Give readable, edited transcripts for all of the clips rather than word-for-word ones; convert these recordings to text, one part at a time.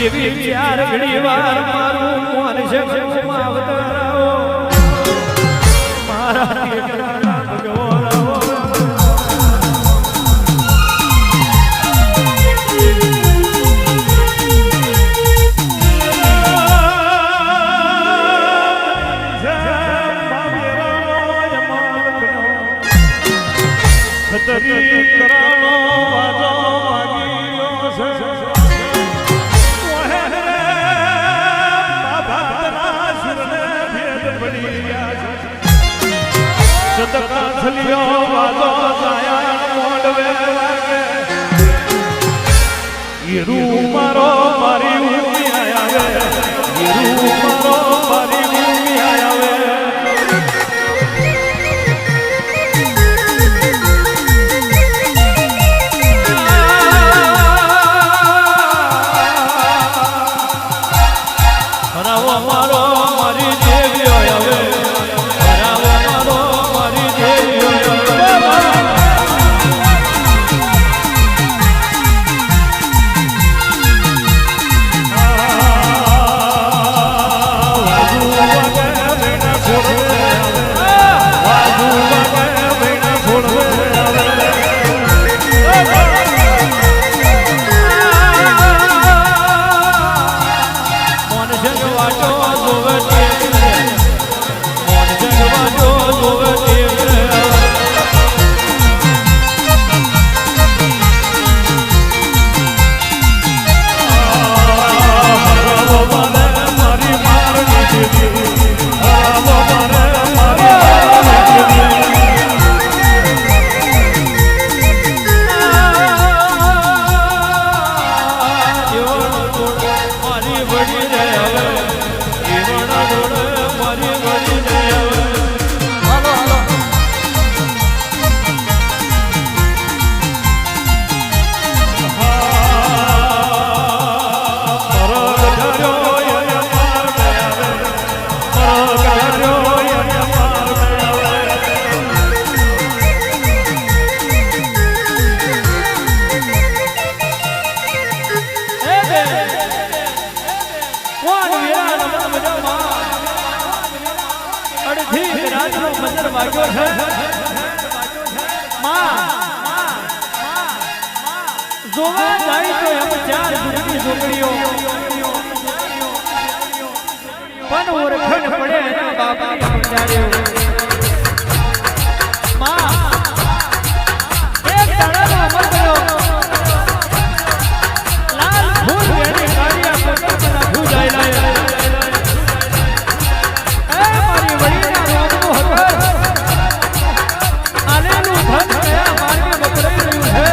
એવી ચાર ઘડી વાર મારું મોન છે અવતારાઓ મારા ખતરી કરાનો વાજો વાગીયો છે ઓહે બાબાના સુરને ભેદ પડી ગયા છે સતકા છલિયો વાજો જાયા મોડવે વાગે હીરુ મારો મારી ઉમી આવે હીરુ મારો મારી ઉમી આવે જોવા જાય તો એમ ચાર જુગડી જોગડીઓ પણ ઓળખણ પડે એના બાપની પુજારીઓ માં એક દાડાનો અમર કર્યો લાલ ફૂલ વેણી કાઢ્યા પોતાના ભૂજાયલા એ મારી વડીના રોગનું હકર આલેલું ધન કયા માર્ગે વપરાઈ રહ્યું છે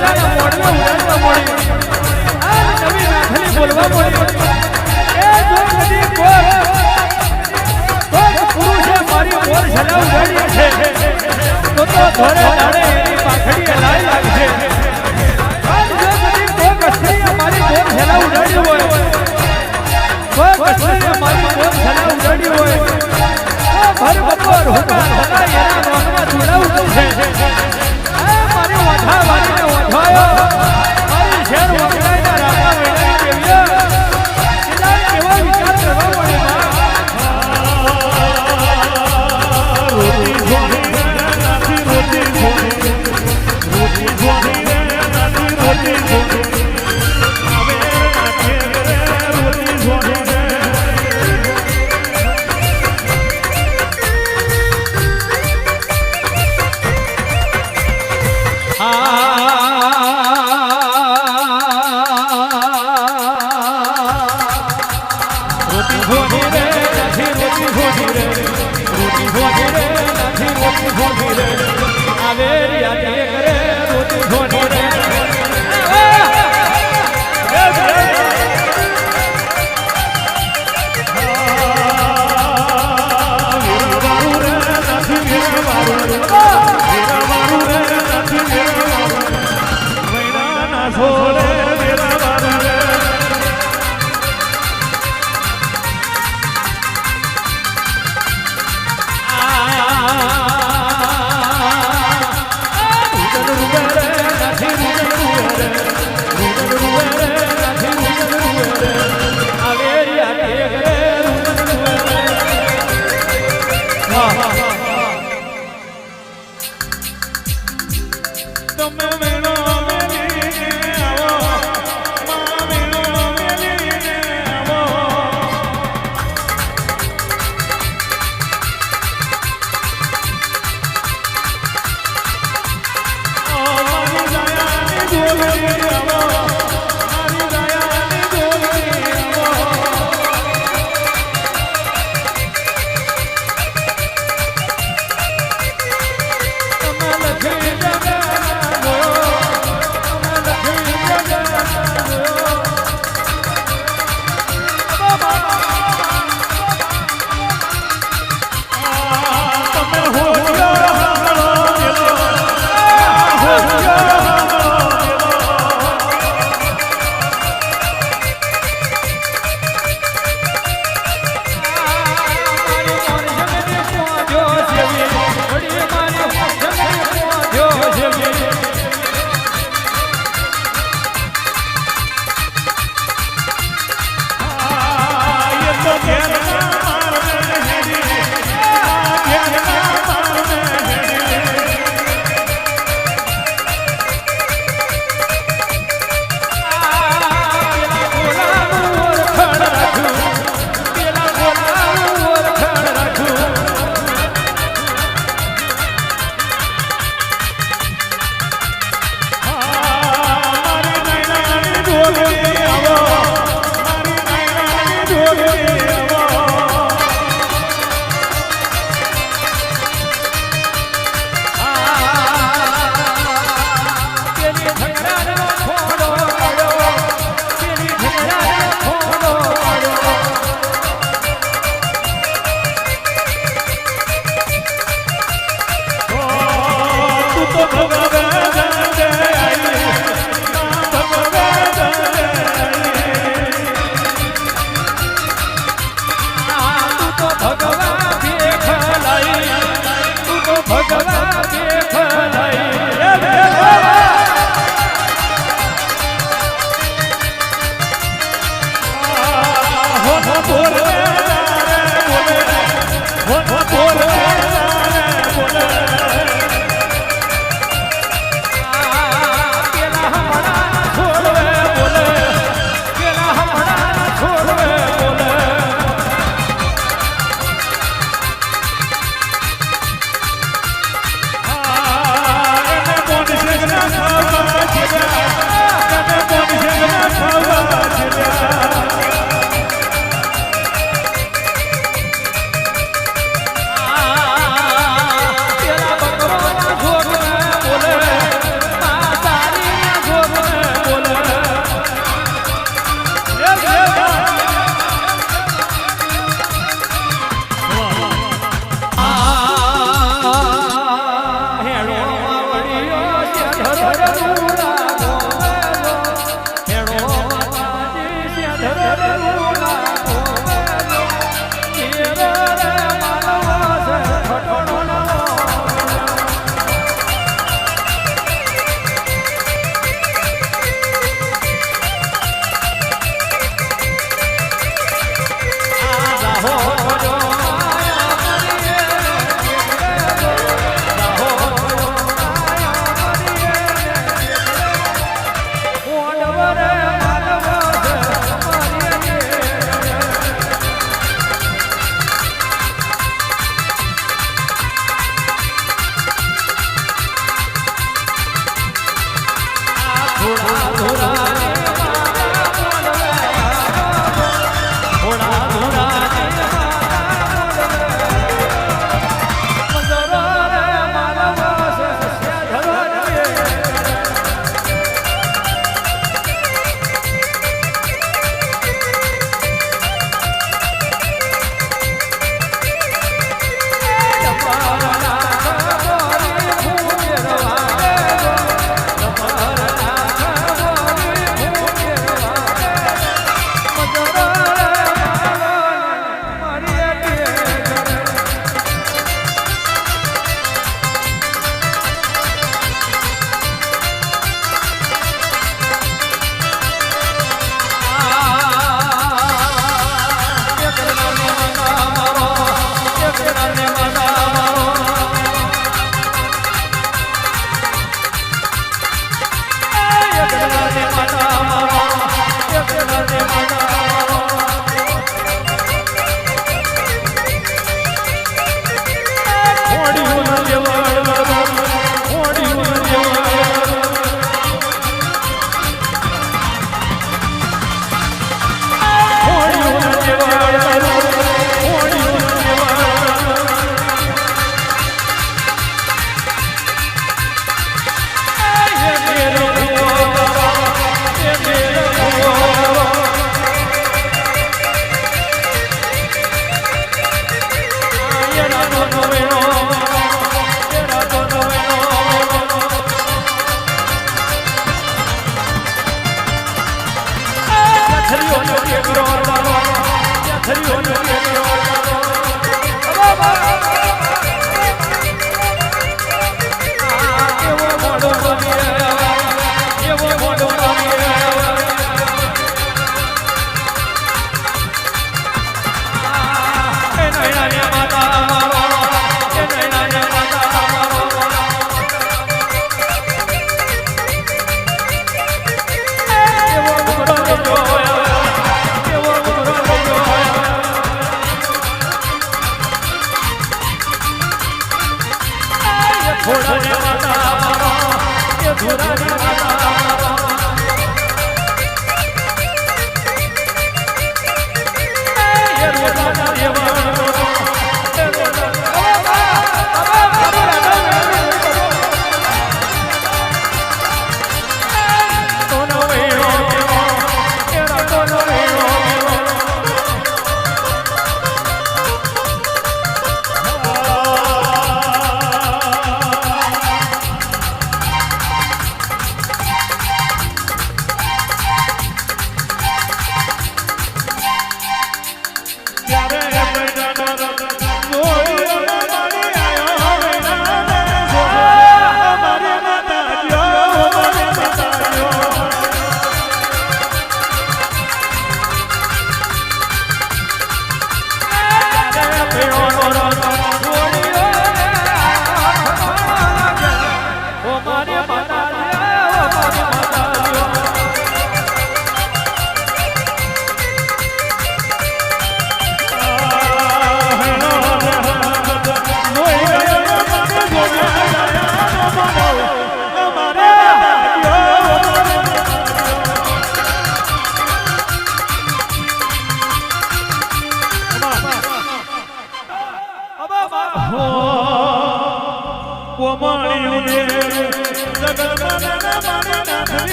ભરેલા મોડવે ઉડાડવા મળી આ નવી નાખલી બોલવા મળી એ જો કદી કોઈ પુરુષે મારી મોર છલા ઉડાડી છે તો ધોરે દાડે એની પાખડી લાઈ લાગશે આજ જો કદી કોઈ કસ્ત્રીએ મારી મોર છલા ઉડાડી હોય કોઈ કસ્ત્રીએ મારી મોર છલા ઉડાડી હોય ભર બપોર હોકા હોકા એના નોકમાં જોડાવું છે આ મારી વાઠા વાળીને વાઠાયો મારી શેર વગડાઈના રામા વેડાઈ દેવ્યા એના કેવા વિચાર કરવા પડે રોટી જોડી નાથી રોટી જોડી રોટી જોડી નાથી રોટી જોડી હવે નાથી રોટી જોડી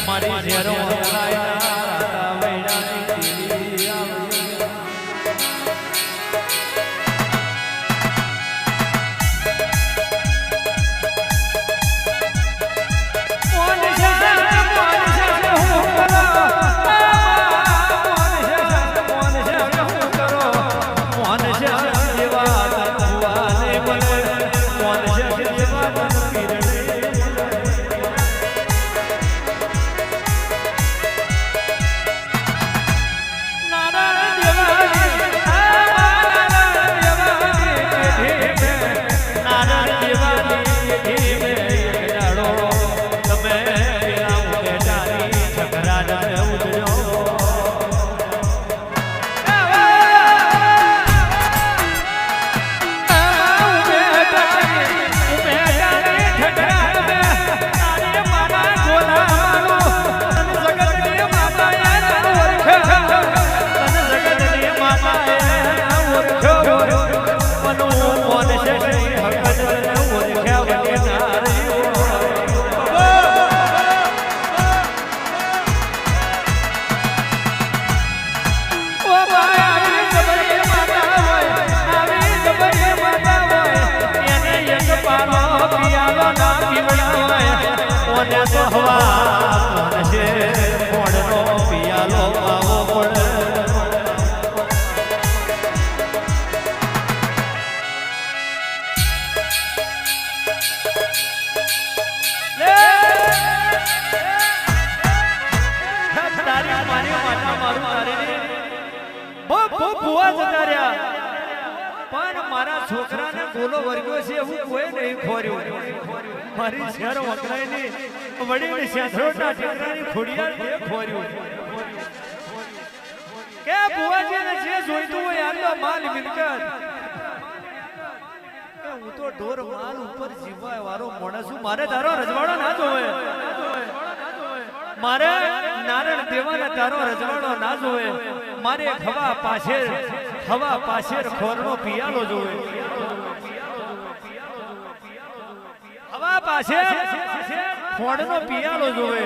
મારી શેરો રાતા વૈરાની દેવી આવી મારા છોકરાને ગોલો વર્ગ્યો છે એવું કોઈ નહીં ખોર્યું મારી શેર વકરાઈની વડીની શેઠરોટના ટેકરાની ખોડિયાર એ ખોર્યું કે બુવાજીને જે જોઈતું હોય આલો માલ મિલકત કે હું તો ઢોર માલ ઉપર જીવવા વાળો માણસ છું મારે તારો રજવાડો ના જોવે મારે નારણ દેવાને તારો રજવાડો ના જોવે મારે ખવા પાછેર ખોરનો પિયાલો જોવે હવા પાછેર ખોરનો પિયાલો જોવે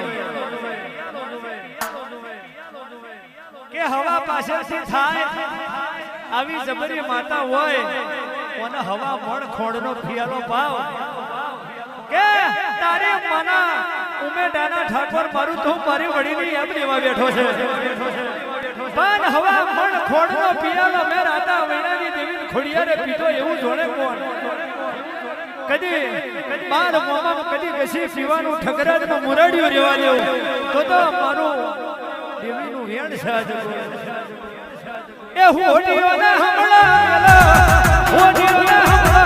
કે હવા પાછળથી થાય આવી જબરી માતા હોય અને હવા મણ ખોડનો પિયાલો પાવ કે તારે મના ઉમેડાના ઠાકોર મારું તો મારી વડીની એમ લેવા બેઠો છે પણ હવા મણ ખોડનો પિયાલો મે રાતા વૈરાની દેવી ખોડિયારે પીધો એવું જોડે કોણ કદી બાર મોમાનું કદી બેસી પીવાનું ઠગરાજનું મુરાડિયું રેવા દેવું તો મારું દેવીનું વેણ સાજ એ હોડીઓના હમણાં હોડીઓના હમણાં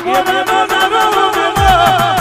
Give me